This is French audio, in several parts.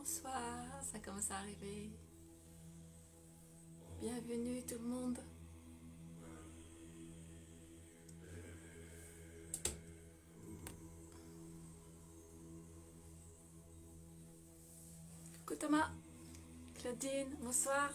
Bonsoir, ça commence à arriver. Bienvenue tout le monde. Coucou Thomas, Claudine, bonsoir.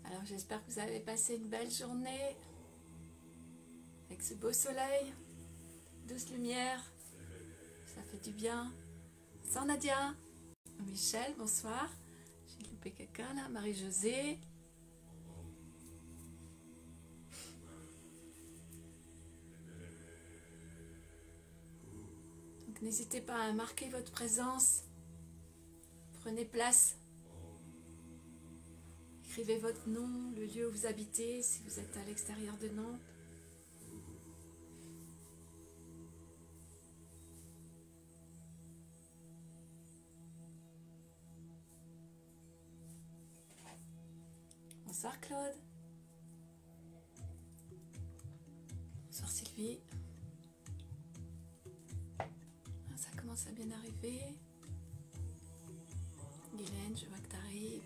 Alors j'espère que vous avez passé une belle journée avec ce beau soleil, douce lumière, ça fait du bien. Bonsoir Nadia, Michel, bonsoir. J'ai loupé quelqu'un là, Marie-Josée. Donc n'hésitez pas à marquer votre présence, prenez place. Écrivez votre nom, le lieu où vous habitez, si vous êtes à l'extérieur de Nantes. Bonsoir Claude. Bonsoir Sylvie. Ça commence à bien arriver. Guylaine, je vois que tu arrives.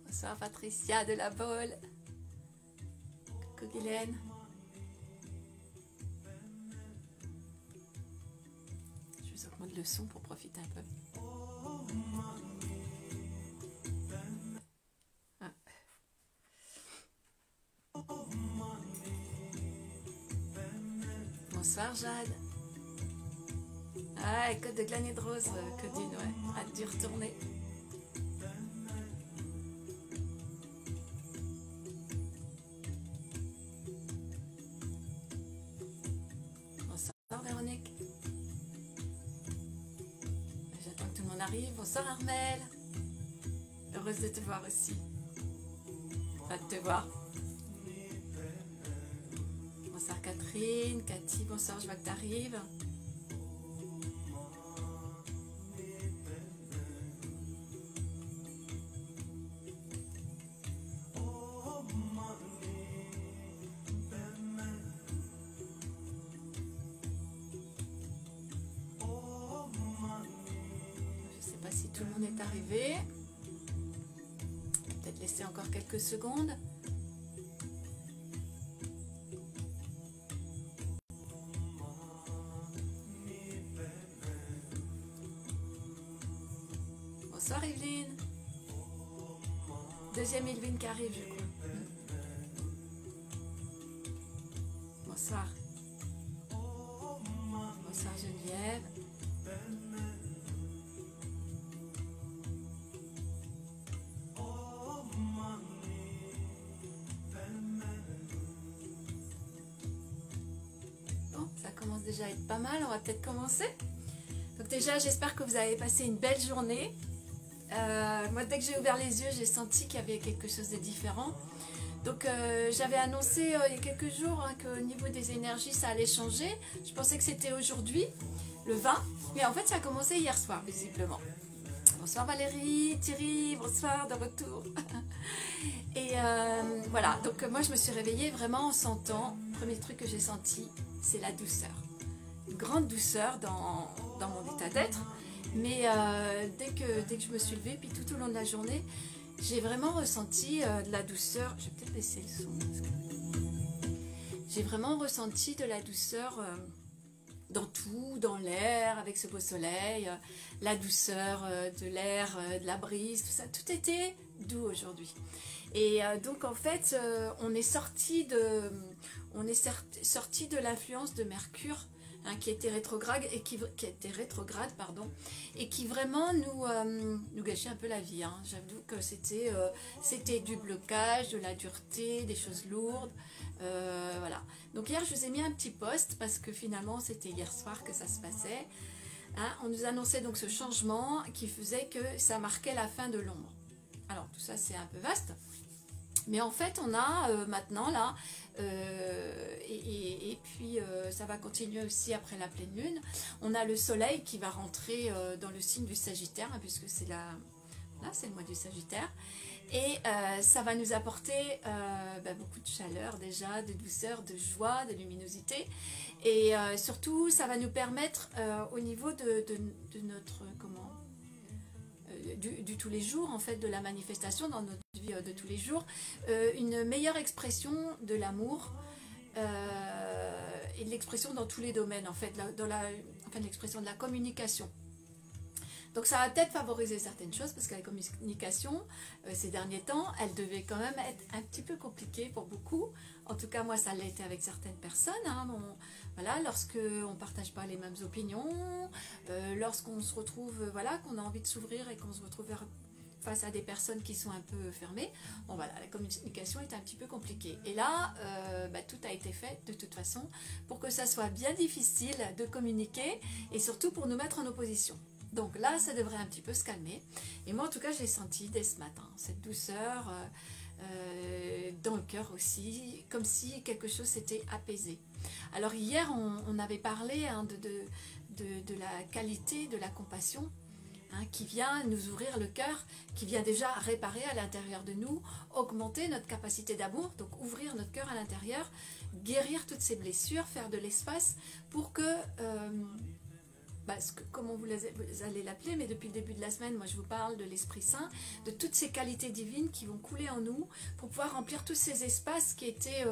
Bonsoir Patricia de la Bolle. Coucou Guylaine. Je vous augmente le son pour profiter un peu. Ah. Bonsoir Jade. Ah, Côte de Glanée de Rose, Codine, ouais. Hâte d'y retourner. Bonsoir Véronique. J'attends que tout le monde arrive. Bonsoir Armel. Heureuse de te voir aussi. Enfin, de te voir. Bonsoir Catherine, Cathy, bonsoir, je vois que tu arrives. Je ne sais pas si tout le monde est arrivé. Peut-être laisser encore quelques secondes. Bonsoir Evelyne. Deuxième Evelyne qui arrive, je crois. Bonsoir. Bonsoir Geneviève. Bon, ça commence déjà à être pas mal, on va peut-être commencer. Donc déjà, j'espère que vous avez passé une belle journée. Moi, dès que j'ai ouvert les yeux, j'ai senti qu'il y avait quelque chose de différent. Donc, j'avais annoncé il y a quelques jours qu'au niveau des énergies, ça allait changer. Je pensais que c'était aujourd'hui, le 20. Mais en fait, ça a commencé hier soir, visiblement. Bonsoir Valérie, Thierry, bonsoir, de retour. Et voilà, donc moi, je me suis réveillée vraiment en sentant, le premier truc que j'ai senti, c'est la douceur. Une grande douceur dans mon état d'être. Mais dès que je me suis levée, puis tout au long de la journée, j'ai vraiment ressenti de la douceur. Je vais peut-être baisser le son. J'ai vraiment ressenti de la douceur dans tout, dans l'air, avec ce beau soleil, la douceur de l'air, de la brise, tout ça. Tout était doux aujourd'hui. Et donc en fait, on est sorti de l'influence de Mercure. Hein, qui était rétrograde et qui vraiment nous gâchait un peu la vie. Hein. J'avoue que c'était du blocage, de la dureté, des choses lourdes. Voilà. Donc hier, je vous ai mis un petit post parce que finalement, c'était hier soir que ça se passait. Hein, on nous annonçait donc ce changement qui faisait que ça marquait la fin de l'ombre. Alors tout ça c'est un peu vaste, mais en fait on a maintenant là, et puis ça va continuer aussi après la pleine lune, on a le soleil qui va rentrer dans le signe du Sagittaire, hein, puisque c'est là c'est le mois du Sagittaire, et ça va nous apporter beaucoup de chaleur déjà, de douceur, de joie, de luminosité, et surtout ça va nous permettre au niveau de notre du tous les jours, en fait, de la manifestation dans notre vie de tous les jours, une meilleure expression de l'amour et de l'expression dans tous les domaines, en fait, l'expression de la communication. Donc ça va peut-être favoriser certaines choses, parce que la communication, ces derniers temps, elle devait quand même être un petit peu compliquée pour beaucoup. En tout cas, moi, ça l'a été avec certaines personnes. Hein. Voilà, lorsqu'on ne partage pas les mêmes opinions, lorsqu'on se retrouve, voilà, qu'on a envie de s'ouvrir et qu'on se retrouve face à des personnes qui sont un peu fermées, bon voilà, la communication est un petit peu compliquée. Et là, tout a été fait de toute façon pour que ça soit bien difficile de communiquer et surtout pour nous mettre en opposition. Donc là, ça devrait un petit peu se calmer. Et moi, en tout cas, j'ai senti dès ce matin cette douceur dans le cœur aussi, comme si quelque chose s'était apaisé. Alors hier, on avait parlé hein, de la qualité de la compassion, hein, qui vient nous ouvrir le cœur, qui vient déjà réparer à l'intérieur de nous, augmenter notre capacité d'amour, donc ouvrir notre cœur à l'intérieur, guérir toutes ces blessures, faire de l'espace pour que... comment vous allez l'appeler, mais depuis le début de la semaine, moi je vous parle de l'Esprit Saint, de toutes ces qualités divines qui vont couler en nous pour pouvoir remplir tous ces espaces qui étaient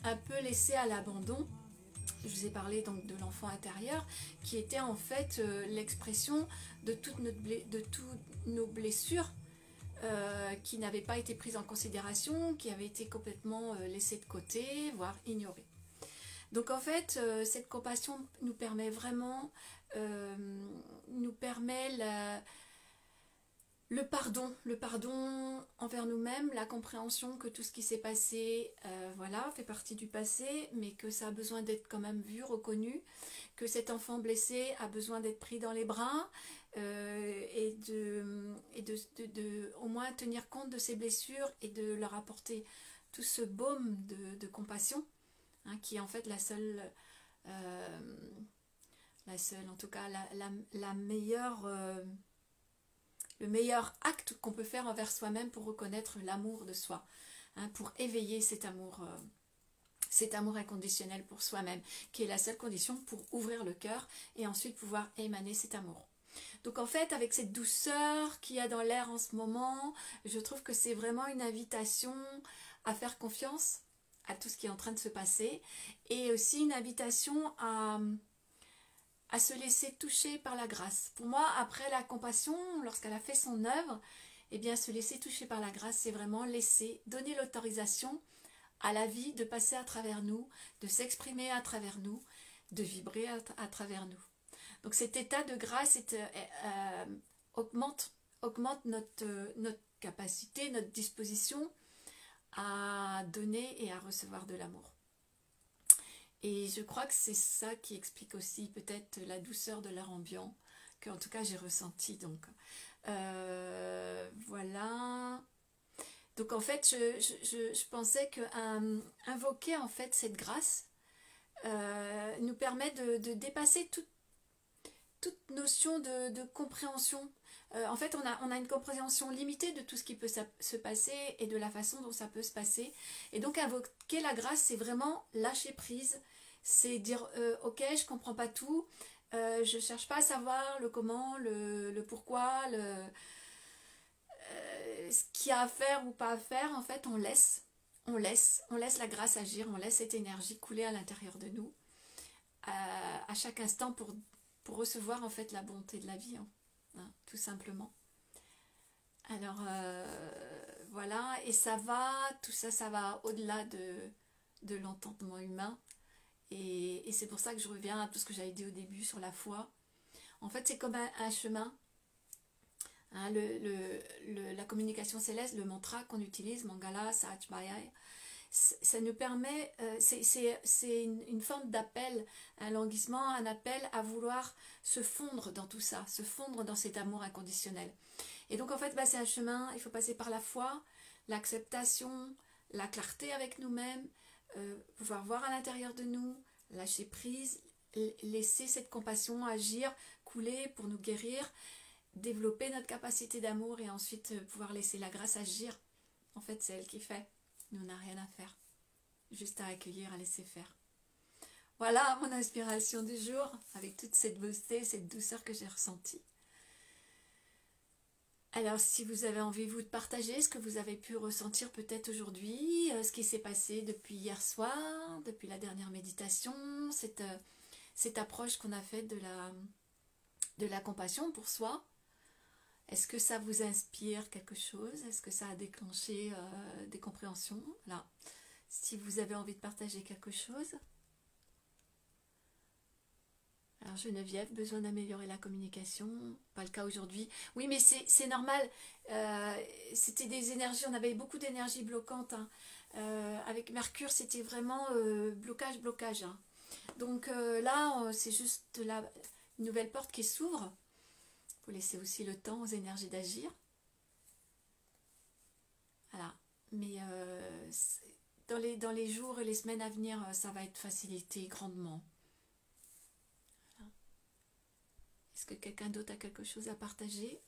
un peu laissés à l'abandon. Je vous ai parlé donc de l'enfant intérieur, qui était en fait l'expression de toutes nos blessures qui n'avaient pas été prises en considération, qui avaient été complètement laissées de côté, voire ignorées. Donc en fait, cette compassion nous permet vraiment, nous permet le pardon envers nous-mêmes, la compréhension que tout ce qui s'est passé, voilà, fait partie du passé, mais que ça a besoin d'être quand même vu, reconnu, que cet enfant blessé a besoin d'être pris dans les bras, et de au moins tenir compte de ses blessures et de leur apporter tout ce baume de compassion. Hein, qui est en fait la seule, en tout cas la meilleure, le meilleur acte qu'on peut faire envers soi-même pour reconnaître l'amour de soi, hein, pour éveiller cet amour inconditionnel pour soi-même, qui est la seule condition pour ouvrir le cœur et ensuite pouvoir émaner cet amour. Donc en fait, avec cette douceur qu'il y a dans l'air en ce moment, je trouve que c'est vraiment une invitation à faire confiance à tout ce qui est en train de se passer, et aussi une invitation à se laisser toucher par la grâce. Pour moi, après la compassion, lorsqu'elle a fait son œuvre, eh bien se laisser toucher par la grâce, c'est vraiment donner l'autorisation à la vie de passer à travers nous, de s'exprimer à travers nous, de vibrer à travers nous. Donc cet état de grâce augmente notre capacité, notre disposition à donner et à recevoir de l'amour. Et je crois que c'est ça qui explique aussi peut-être la douceur de l'air ambiant, que en tout cas j'ai ressenti. Donc voilà. Donc en fait je pensais que invoquer en fait cette grâce nous permet de dépasser toute notion de compréhension. En fait, on a une compréhension limitée de tout ce qui peut se passer et de la façon dont ça peut se passer. Et donc, invoquer la grâce, c'est vraiment lâcher prise. C'est dire, ok, je comprends pas tout, je cherche pas à savoir le comment, le pourquoi, ce qu'il y a à faire ou pas à faire. En fait, on laisse la grâce agir, on laisse cette énergie couler à l'intérieur de nous, à chaque instant pour recevoir en fait la bonté de la vie. Hein, tout simplement. Alors voilà, et tout ça, ça va au-delà de l'entendement humain, et c'est pour ça que je reviens à tout ce que j'avais dit au début sur la foi. En fait, c'est comme un chemin, hein, la communication céleste, le mantra qu'on utilise, Mangala, Sahajmaya, ça nous permet, c'est une forme d'appel, un languissement, un appel à vouloir se fondre dans tout ça, se fondre dans cet amour inconditionnel. Et donc en fait, c'est un chemin, il faut passer par la foi, l'acceptation, la clarté avec nous-mêmes, pouvoir voir à l'intérieur de nous, lâcher prise, laisser cette compassion agir, couler pour nous guérir, développer notre capacité d'amour et ensuite pouvoir laisser la grâce agir. En fait, c'est elle qui fait. Nous, on n'a rien à faire. Juste à accueillir, à laisser faire. Voilà mon inspiration du jour, avec toute cette beauté, cette douceur que j'ai ressentie. Alors, si vous avez envie, vous, de partager ce que vous avez pu ressentir peut-être aujourd'hui, ce qui s'est passé depuis hier soir, depuis la dernière méditation, cette approche qu'on a faite de la compassion pour soi. Est-ce que ça vous inspire quelque chose? Est-ce que ça a déclenché des compréhensions? Voilà. Si vous avez envie de partager quelque chose. Alors Geneviève, besoin d'améliorer la communication, pas le cas aujourd'hui. Oui, mais c'est normal, c'était des énergies, on avait beaucoup d'énergie bloquante. Hein. Avec Mercure, c'était vraiment blocage. Hein. Donc là, c'est juste une nouvelle porte qui s'ouvre. Il faut laisser aussi le temps aux énergies d'agir. Voilà, mais dans les jours et les semaines à venir, ça va être facilité grandement. Est-ce que quelqu'un d'autre a quelque chose à partager?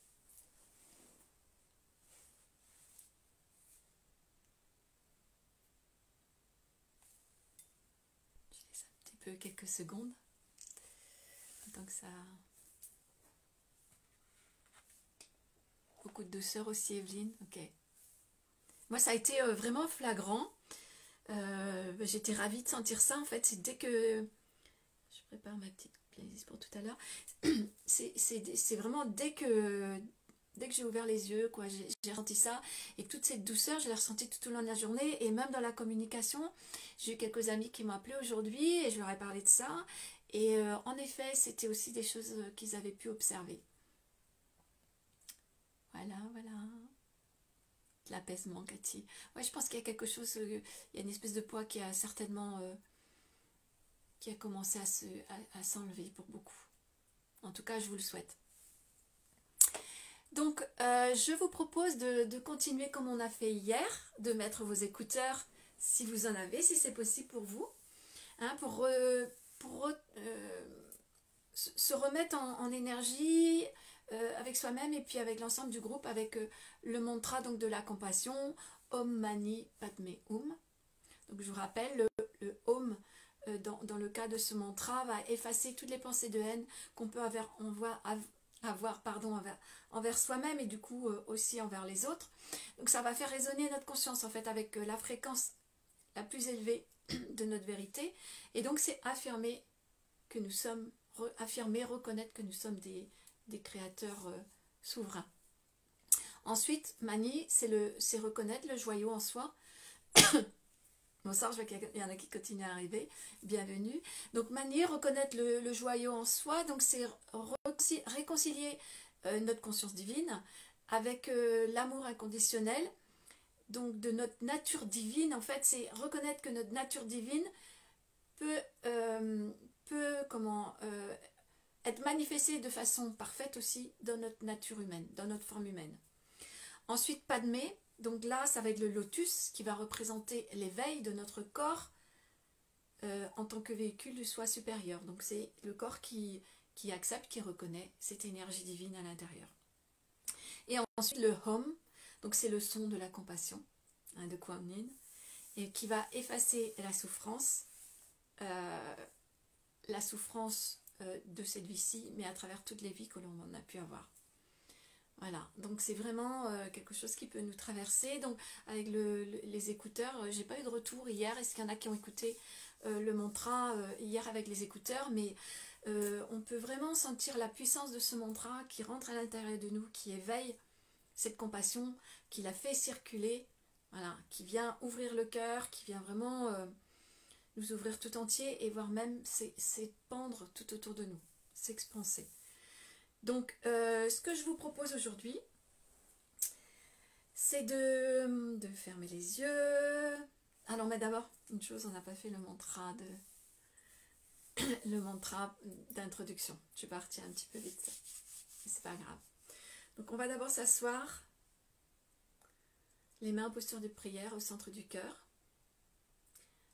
Je laisse un petit peu quelques secondes. Tant que ça... Beaucoup de douceur aussi, Evelyne. Ok. Moi, ça a été vraiment flagrant. J'étais ravie de sentir ça. En fait, c'est dès que... Je prépare ma petite playlist pour tout à l'heure. C'est vraiment dès que j'ai ouvert les yeux, quoi, j'ai ressenti ça. Et toute cette douceur, je l'ai ressentie tout au long de la journée. Et même dans la communication, j'ai eu quelques amis qui m'ont appelé aujourd'hui et je leur ai parlé de ça. Et en effet, c'était aussi des choses qu'ils avaient pu observer. Voilà. De l'apaisement, Cathy. Ouais, je pense qu'il y a quelque chose, il y a une espèce de poids qui a certainement... qui a commencé à s'enlever pour beaucoup. En tout cas, je vous le souhaite. Donc, je vous propose de continuer comme on a fait hier, de mettre vos écouteurs, si vous en avez, si c'est possible pour vous, hein, pour se remettre en énergie avec soi-même et puis avec l'ensemble du groupe, avec le mantra donc, de la compassion, Om Mani Padme Hum. Donc, je vous rappelle, le Om, dans le cas de ce mantra, va effacer toutes les pensées de haine qu'on peut avoir envers soi-même et du coup aussi envers les autres. Donc ça va faire résonner notre conscience en fait avec la fréquence la plus élevée de notre vérité. Et donc c'est affirmer que nous sommes, reconnaître que nous sommes des créateurs souverains. Ensuite, Mani, c'est reconnaître le joyau en soi. Bonsoir, je vois qu'il y en a qui continuent à arriver. Bienvenue. Donc, Mani, reconnaître le joyau en soi, donc c'est réconcilier notre conscience divine avec l'amour inconditionnel, donc de notre nature divine. En fait, c'est reconnaître que notre nature divine peut être manifestée de façon parfaite aussi dans notre nature humaine, dans notre forme humaine. Ensuite, Padmé. Donc là, ça va être le lotus qui va représenter l'éveil de notre corps en tant que véhicule du soi supérieur. Donc c'est le corps qui accepte, qui reconnaît cette énergie divine à l'intérieur. Et ensuite le Hom, donc c'est le son de la compassion, hein, de Kuan Yin, et qui va effacer la souffrance de cette vie-ci, mais à travers toutes les vies que l'on a pu avoir. Voilà, donc c'est vraiment quelque chose qui peut nous traverser. Donc avec les écouteurs, j'ai pas eu de retour hier. Est-ce qu'il y en a qui ont écouté le mantra hier avec les écouteurs? Mais on peut vraiment sentir la puissance de ce mantra qui rentre à l'intérieur de nous, qui éveille cette compassion, qui la fait circuler, voilà, qui vient ouvrir le cœur, qui vient vraiment nous ouvrir tout entier et voire même s'épandre tout autour de nous, s'expanser. Donc, ce que je vous propose aujourd'hui, c'est de fermer les yeux. Ah non, mais d'abord, une chose, on n'a pas fait le mantra d'introduction. Je suis partie un petit peu vite, mais c'est pas grave. Donc on va d'abord s'asseoir, les mains en posture de prière au centre du cœur.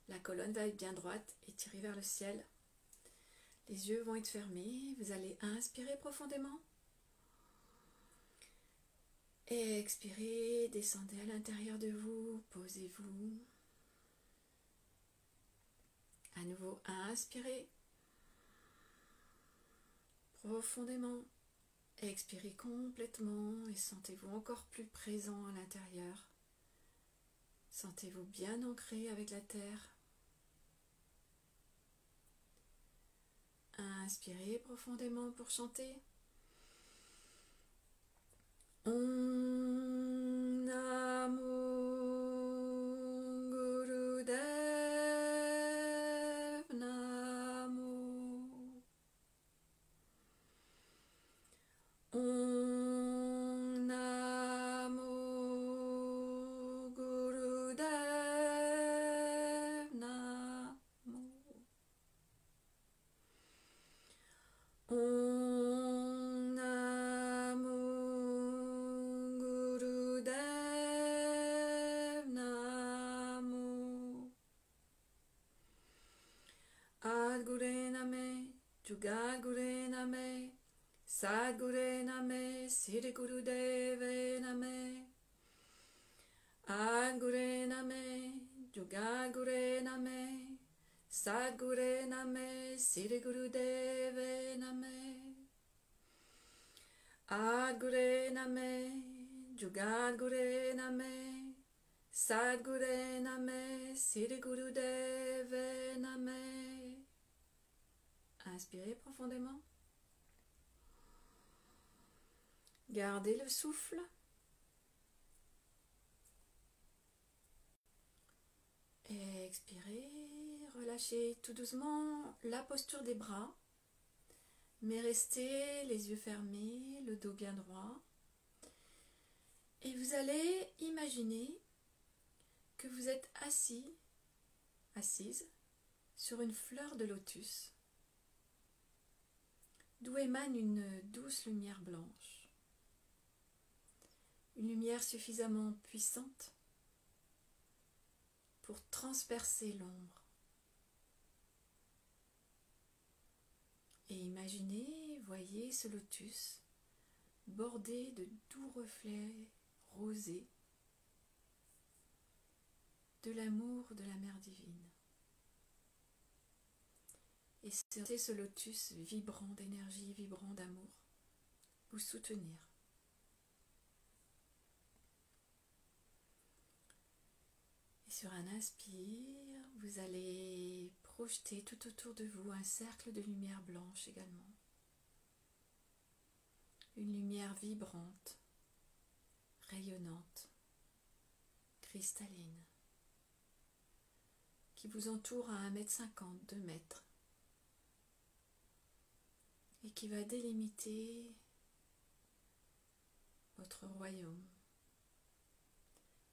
La colonne va être bien droite et tirée vers le ciel. Les yeux vont être fermés. Vous allez inspirer profondément. Et expirez, descendez à l'intérieur de vous, posez-vous. À nouveau, inspirez profondément. Expirez complètement et sentez-vous encore plus présent à l'intérieur. Sentez-vous bien ancré avec la terre. Inspirez profondément pour chanter. Om Namo Gurudev Namo. Om Namo Gurudev Namo. Om Namo Gurudev Namo. Adgure Name, Jugagure Name, Sadgure Name, Sri Gurudeve Name. Adgure Name, Jugagure Name, Sadgure Name, Sri Gurudeve Name. Adgure Name, Jugadgure Name, Sadgure Name, Sri Gurudeve Name. Inspirez profondément. Gardez le souffle. Expirez, relâchez tout doucement la posture des bras, mais restez les yeux fermés, le dos bien droit. Et vous allez imaginer que vous êtes assise sur une fleur de lotus, d'où émane une douce lumière blanche, une lumière suffisamment puissante pour transpercer l'ombre. Et imaginez, voyez ce lotus bordé de doux reflets rosés de l'amour de la Mère divine. Et sentez ce lotus vibrant d'énergie, vibrant d'amour, vous soutenir. Et sur un inspire, vous allez projeter tout autour de vous un cercle de lumière blanche également. Une lumière vibrante, rayonnante, cristalline, qui vous entoure à 1,50 m, 2 mètres, et qui va délimiter votre royaume,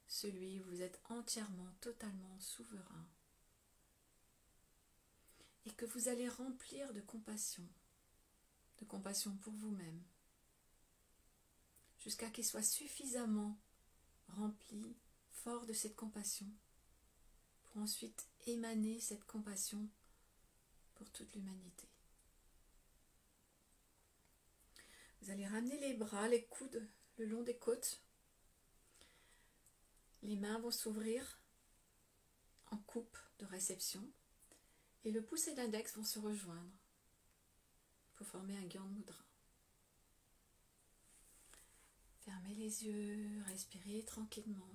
celui où vous êtes entièrement, totalement souverain, et que vous allez remplir de compassion pour vous-même, jusqu'à qu'il soit suffisamment rempli, fort de cette compassion, pour ensuite émaner cette compassion pour toute l'humanité. Vous allez ramener les bras, les coudes le long des côtes. Les mains vont s'ouvrir en coupe de réception et le pouce et l'index vont se rejoindre pour former un Gyan Mudra. Fermez les yeux, respirez tranquillement.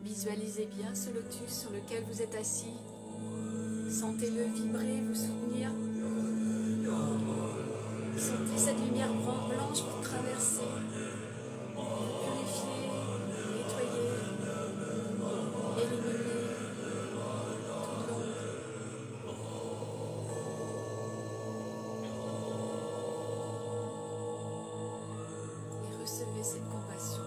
Visualisez bien ce lotus sur lequel vous êtes assis. Sentez-le vibrer, vous soutenir. Sentez cette lumière blanche vous traverser, purifier, nettoyer, éliminer toute l'ombre. Et recevez cette compassion.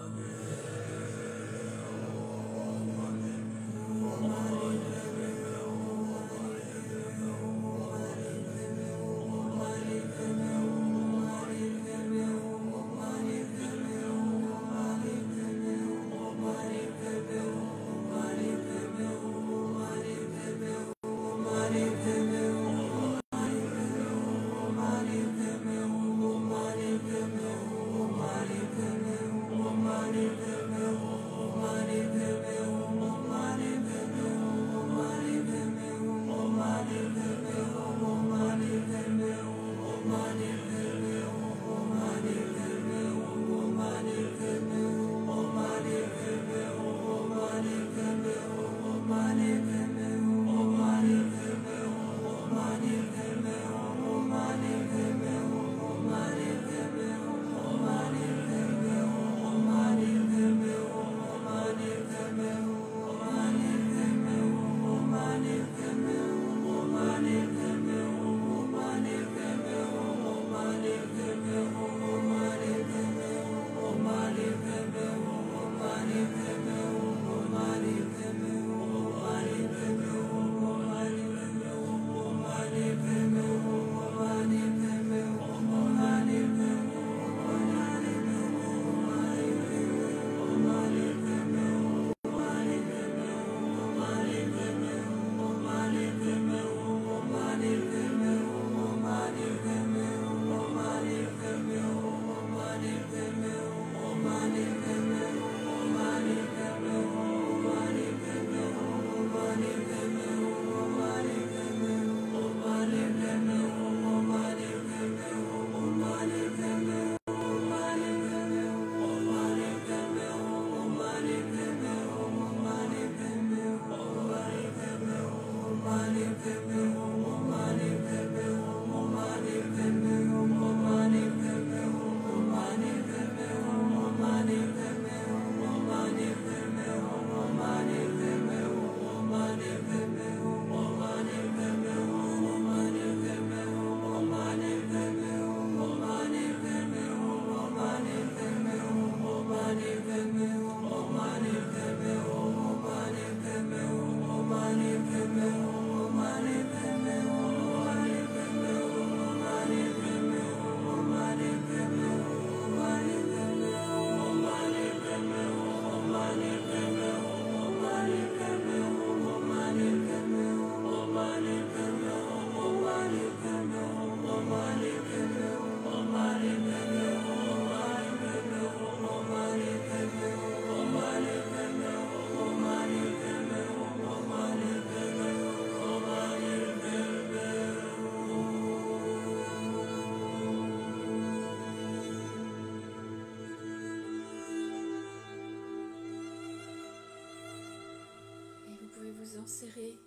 Serrez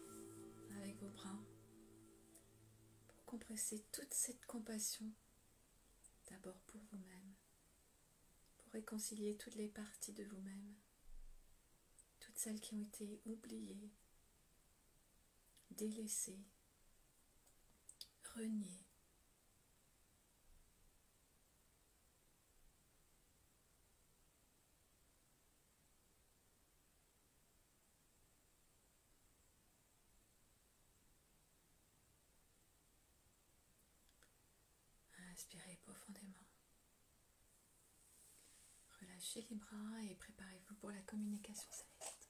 avec vos bras pour compresser toute cette compassion, d'abord pour vous-même, pour réconcilier toutes les parties de vous-même, toutes celles qui ont été oubliées, délaissées, reniées. Inspirez profondément. Relâchez les bras et préparez-vous pour la communication céleste.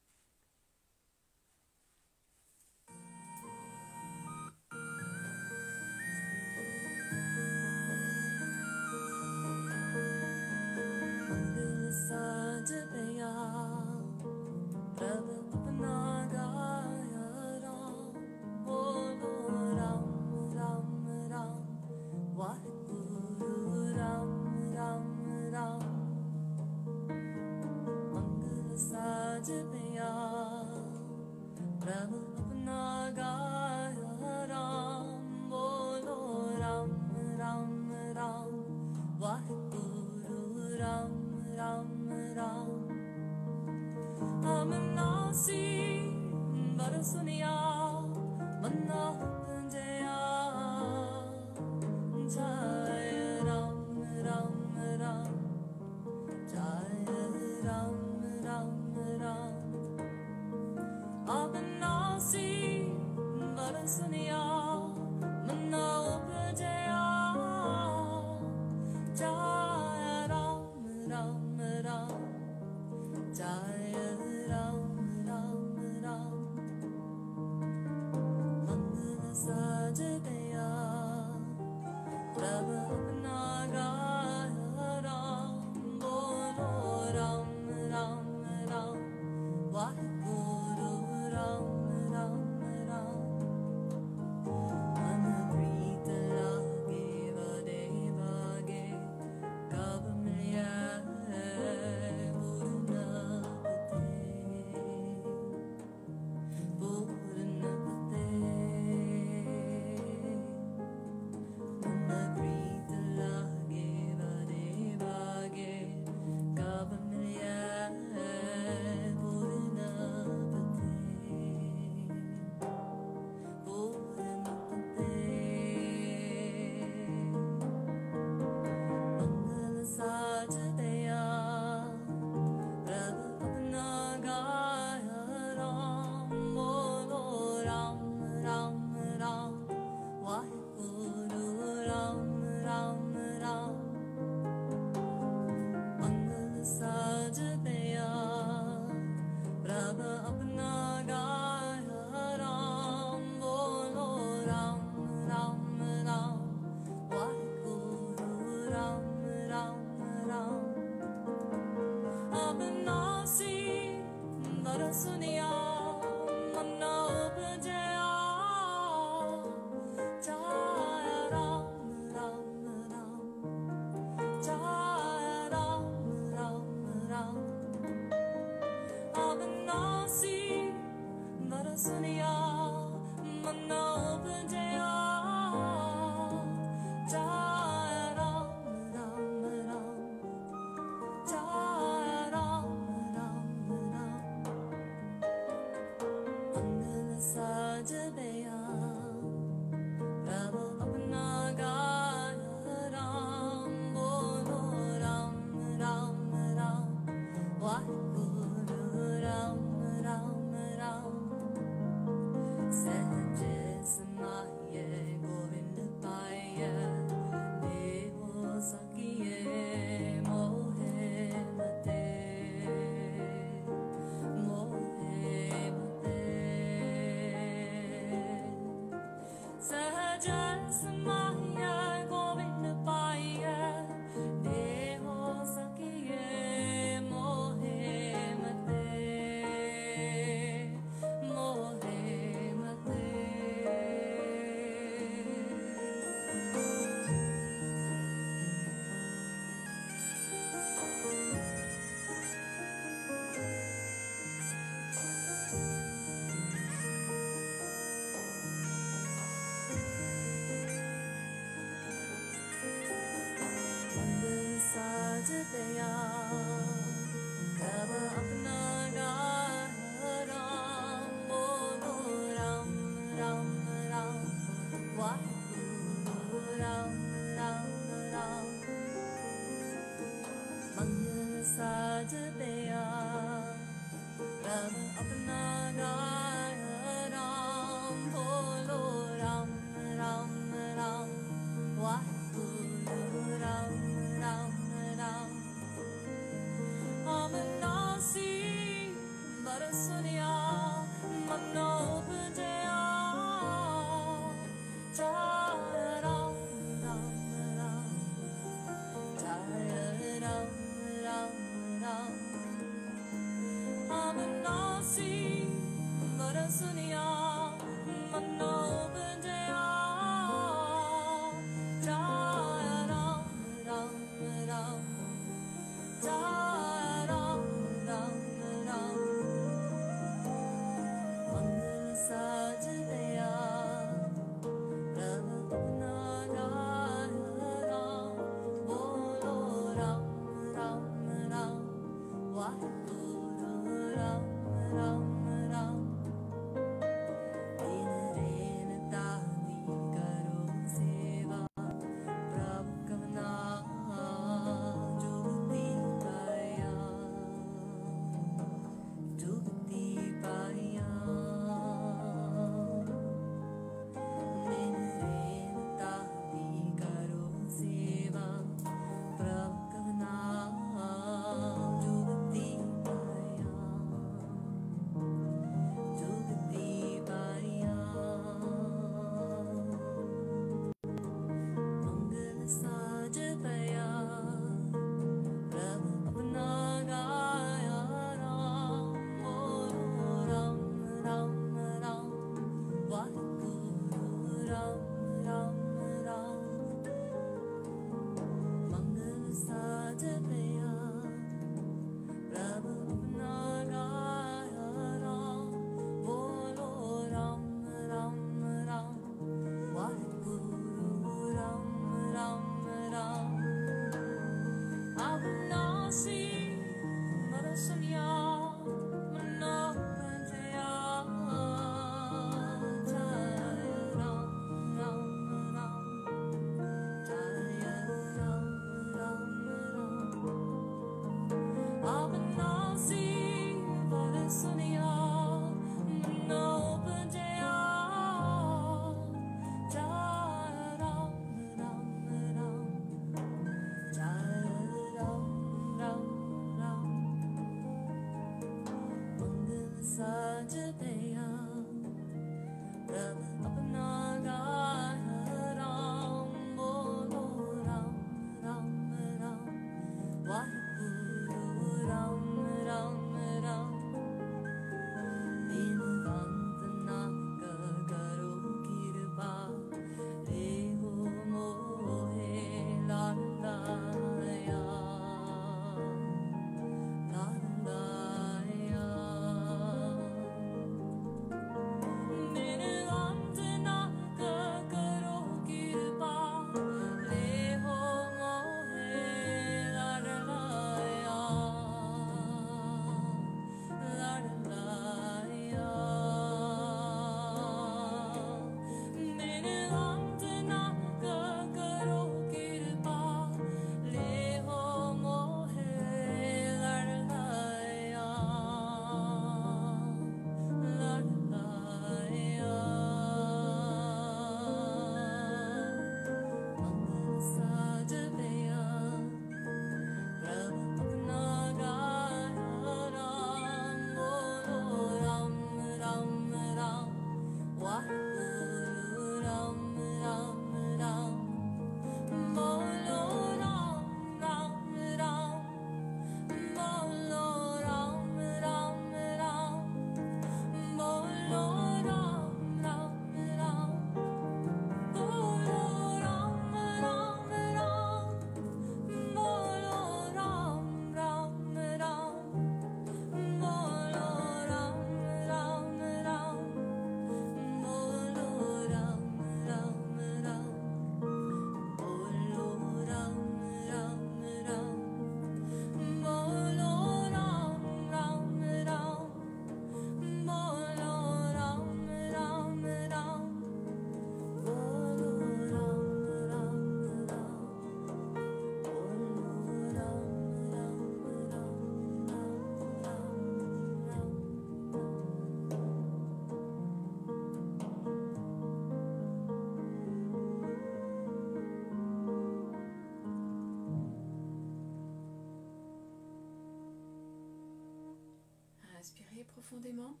Expirez profondément.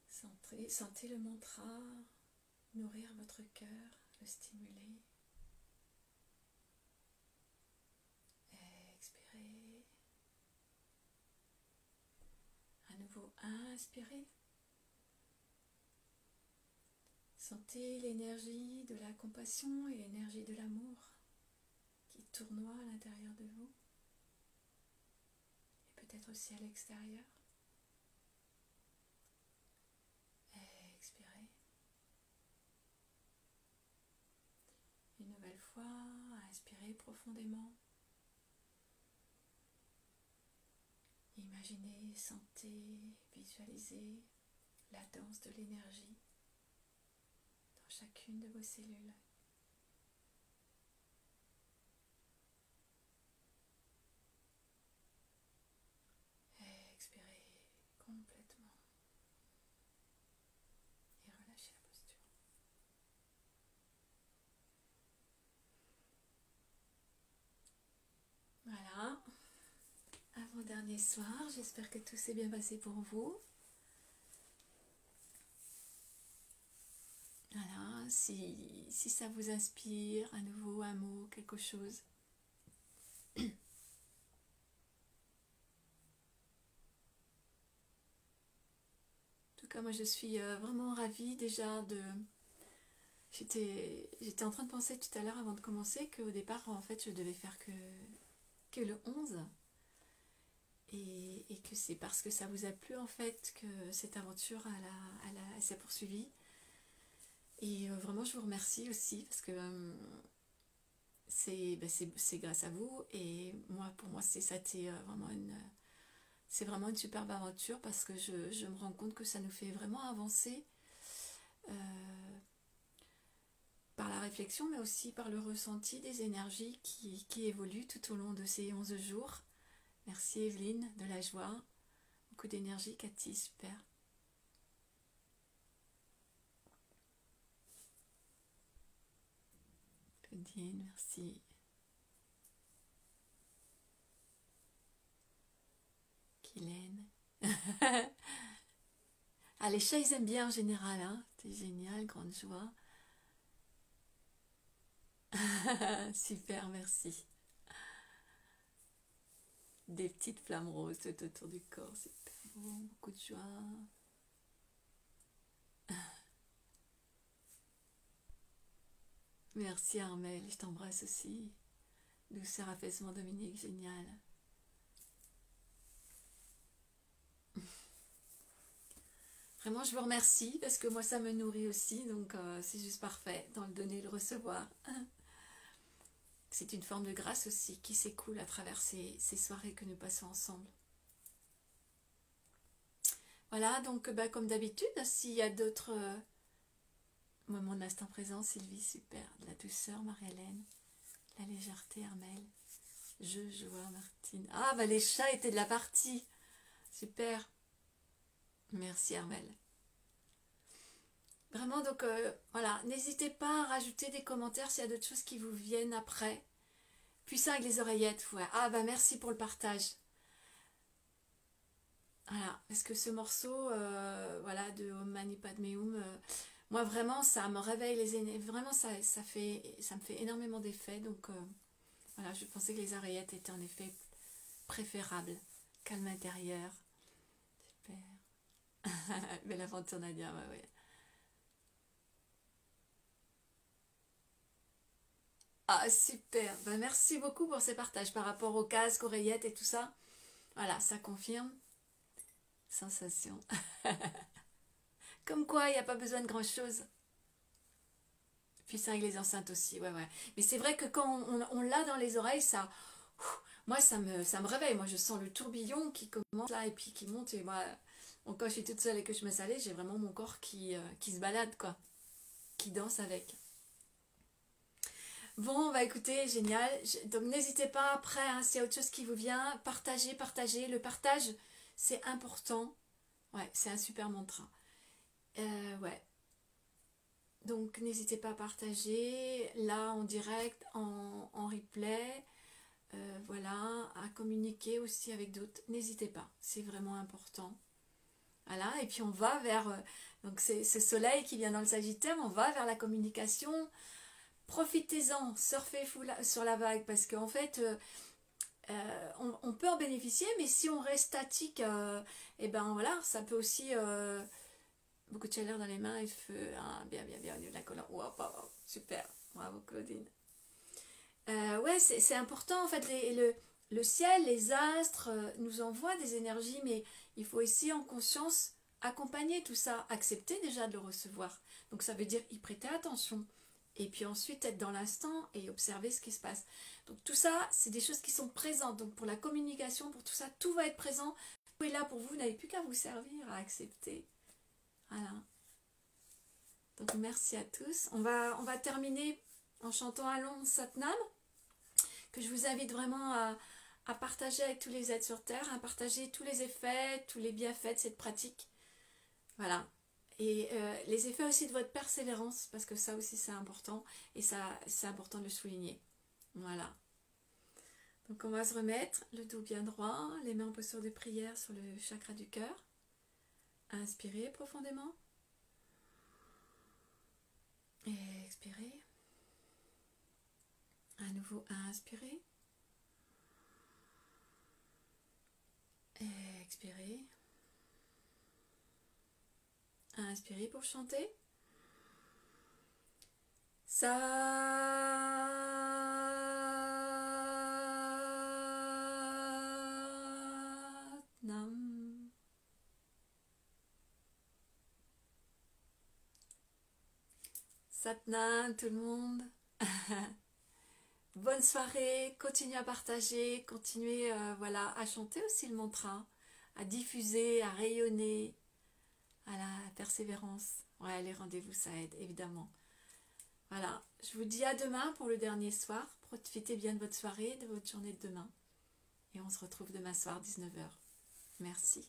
Sentez le mantra nourrir votre cœur, le stimuler. Expirez. À nouveau, inspirez. Sentez l'énergie de la compassion et l'énergie de l'amour qui tournoie à l'intérieur de vous et peut-être aussi à l'extérieur. Expirez. Une nouvelle fois, inspirez profondément. Imaginez, sentez, visualisez la danse de l'énergie dans chacune de vos cellules. Expirez complètement et relâchez la posture. Voilà, avant-dernier soir, j'espère que tout s'est bien passé pour vous. Voilà, si ça vous inspire, à nouveau un mot, quelque chose. En tout cas, moi je suis vraiment ravie déjà de... J'étais en train de penser tout à l'heure avant de commencer qu'au départ, en fait, je devais faire que le 11. Et que c'est parce que ça vous a plu, en fait, que cette aventure, elle s'est poursuivie. Et vraiment, je vous remercie aussi parce que c'est grâce à vous. Et moi, pour moi, c'est vraiment une superbe aventure parce que je me rends compte que ça nous fait vraiment avancer par la réflexion, mais aussi par le ressenti des énergies qui évoluent tout au long de ces 11 jours. Merci Evelyne, de la joie. Beaucoup d'énergie, Cathy, super. Claudine, merci. Kylène. Ah, les chats, ils aiment bien en général, hein. C'est génial, grande joie. Super, merci. Des petites flammes roses tout autour du corps, super beau, beaucoup de joie. Merci Armel, je t'embrasse aussi. Douceur, apaisement, Dominique, génial. Vraiment, je vous remercie parce que moi, ça me nourrit aussi, donc c'est juste parfait dans le donner et le recevoir. C'est une forme de grâce aussi qui s'écoule à travers ces soirées que nous passons ensemble. Voilà, donc comme d'habitude, s'il y a d'autres moments de l'instant présent, Sylvie, super. De la douceur, Marie-Hélène. La légèreté, Armel. Joie, Martine. Ah, bah les chats étaient de la partie. Super. Merci, Armel. Vraiment, donc voilà, n'hésitez pas à rajouter des commentaires s'il y a d'autres choses qui vous viennent après. Puissant avec les oreillettes, ouais. Ah, bah merci pour le partage. Voilà, parce que ce morceau, voilà, de Om Mani Padme Hum, moi vraiment, ça me réveille les énergies. Vraiment, ça me fait énormément d'effet. Donc, voilà, je pensais que les oreillettes étaient en effet préférables. Calme intérieur. Super. Belle aventure, Nadia, ouais, ouais. Ah, super. Ben, merci beaucoup pour ces partages par rapport au casque, oreillettes et tout ça. Voilà, ça confirme. Sensation. Comme quoi, il n'y a pas besoin de grand-chose. Puis ça avec les enceintes aussi, ouais, ouais. Mais c'est vrai que quand on l'a dans les oreilles, ça... Moi, ça me réveille. Moi, je sens le tourbillon qui commence là et puis qui monte. Et moi, bon, quand je suis toute seule et que je me salais, j'ai vraiment mon corps qui se balade, quoi. Qui danse avec. Bon, bah écoutez, génial. Donc n'hésitez pas après, hein, s'il y a autre chose qui vous vient, partagez. Le partage, c'est important. Ouais, c'est un super mantra. Ouais. Donc n'hésitez pas à partager, là en direct, en replay. voilà, à communiquer aussi avec d'autres. N'hésitez pas, c'est vraiment important. Voilà, et puis on va vers, donc c'est ce soleil qui vient dans le Sagittaire, on va vers la communication. Profitez-en, surfez sur la vague, parce qu'en fait, on peut en bénéficier, mais si on reste statique, et ben voilà, ça peut aussi, beaucoup de chaleur dans les mains et feu, hein, bien, de la colère, wow, super, bravo Claudine. Ouais, c'est important en fait, le ciel, les astres nous envoient des énergies, mais il faut aussi en conscience accompagner tout ça, accepter déjà de le recevoir. Donc ça veut dire y prêter attention. Et puis ensuite être dans l'instant et observer ce qui se passe. Donc tout ça, c'est des choses qui sont présentes. Donc pour la communication, pour tout ça, tout va être présent. Tout est là pour vous, vous n'avez plus qu'à vous servir, à accepter. Voilà. Donc merci à tous. On va terminer en chantant Allons Satnam, que je vous invite vraiment à partager avec tous les êtres sur Terre, à partager tous les effets, tous les bienfaits de cette pratique. Voilà. Et les effets aussi de votre persévérance, parce que ça aussi c'est important, et ça c'est important de le souligner. Voilà. Donc on va se remettre, le dos bien droit, les mains en posture de prière sur le chakra du cœur. Inspirez profondément. Et expirez. À nouveau, inspirez. Et expirez. Inspirez pour chanter. Satnam. Satnam tout le monde. Bonne soirée, continuez à partager, continuez voilà, à chanter aussi le mantra, à diffuser, à rayonner, à la persévérance. Ouais, les rendez-vous ça aide évidemment. Voilà, je vous dis à demain pour le dernier soir. Profitez bien de votre soirée, de votre journée de demain. Et on se retrouve demain soir 19h. Merci.